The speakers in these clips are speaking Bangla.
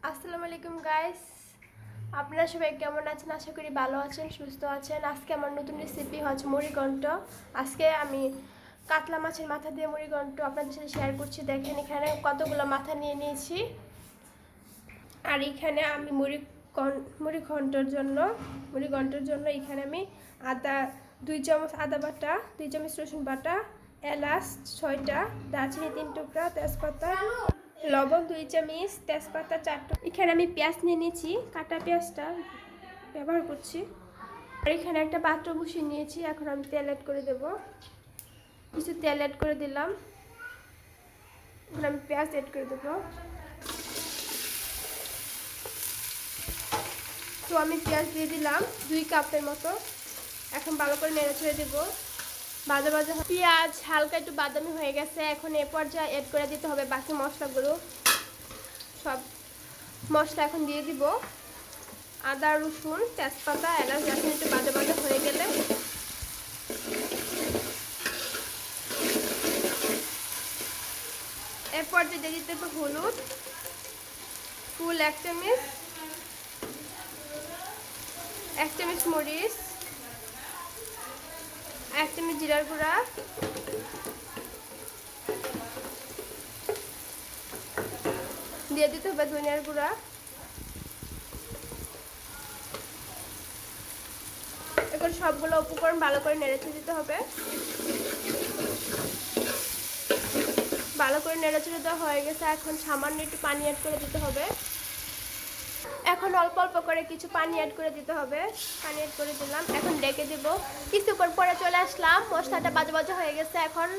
আসসালামু আলাইকুম গাইস, আপনারা সবাই কেমন আছেন? আশা করি ভালো আছেন, সুস্থ আছেন। আজকে আমার নতুন রেসিপি হচ্ছে মুড়িঘণ্ট। আজকে আমি কাতলা মাছের মাথা দিয়ে মুড়িঘণ্ট আপনাদের সাথে শেয়ার করছি। দেখেন এখানে কতগুলো মাথা নিয়ে নিয়েছি। আর এখানে আমি মুড়িঘণ্টর জন্য এখানে আমি আদা 2 চামচ আদা বাটা, 2 চামচ রসুন বাটা, এলাচ 6টা, দারচিনি 3 টুকরা, তেজপাতা, লবণ 2 চামচ, তেজপাতা 4 টুকরা। এখানে আমি পেঁয়াজ নিয়ে নিয়েছি, কাটা পেঁয়াজটা ব্যবহার করছি। আর এখানে একটা পাত্র বসিয়ে নিয়েছি। এখন আমি তেল অ্যাড করে দেব। কিছু তেল অ্যাড করে দিলাম। এখন আমি পেঁয়াজ অ্যাড করে দেবো। তো আমি পেঁয়াজ দিয়ে দিলাম 2 কাপের মতো। এখন ভালো করে নেড়ে ছেড়ে দেবো। ভাজা ভাজা পেঁয়াজ হালকা একটু বাদামি হয়ে গেছে। এখন এ পর্যায়ে অ্যাড করে দিতে হবে বাকি মশলাগুলো। সব মশলা এখন দিয়ে দিব। আদা, রসুন, তেজপাতা, এলাচ, দারচিনি একটু ভাজা ভাজা হয়ে গেলে এর পর্যায়ে দিয়ে দিতে হবে হলুদ ফুল 1 চামচ, 1 চামচ মরিচ, 1 চামচ জিরার গুঁড়া, দিয়ে দিতে হবে ধনিয়ার গুঁড়া। এখন সবগুলো উপকরণ ভালো করে নেড়েচেড়ে দিতে হবে। ভালো করে নেড়েচেড়ে দেওয়া হয়ে গেছে। এখন সামান্য একটু পানি অ্যাড করে দিতে হবে। এখন অল্প অল্প করে কিছু পানি অ্যাড করে দিতে হবে। পানি অ্যাড করে দিলাম। এখন ঢেকে দেব। কিছুক্ষণ পরে চলে আসলাম। মশলাটা ভাজা ভাজা হয়ে গেছে। এখন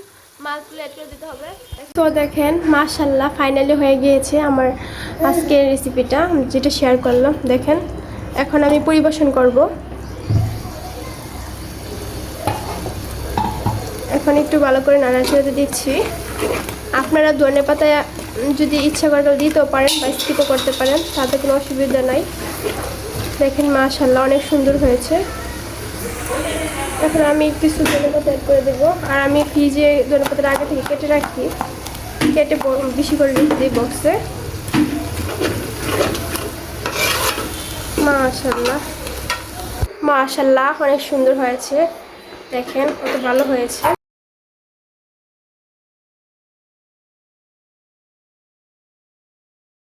মাছগুলো অ্যাড করে দিতে হবে। তো দেখেন মাশাআল্লাহ ফাইনালি হয়ে গিয়েছে আমার আজকের রেসিপিটা, যেটা শেয়ার করলাম। দেখেন এখন আমি পরিবেশন করব। এখন একটু ভালো করে নাড়াচাড়া দিচ্ছি। আপনারা ধনেপাতা যদি ইচ্ছা করে দিতেও পারেন বা স্কিপও করতে পারেন, তাতে কোনো অসুবিধা নাই। দেখেন মাশাআল্লাহ অনেক সুন্দর হয়েছে। এখন আমি কিছু ধনেপাতা অ্যাড করে দেবো। আর আমি ফ্রিজে ধনেপাতাটা আগে থেকে কেটে রাখি, কেটে বেশি করে রেখে দিই বক্সে। মাশাআল্লাহ অনেক সুন্দর হয়েছে। দেখেন কত ভালো হয়েছে।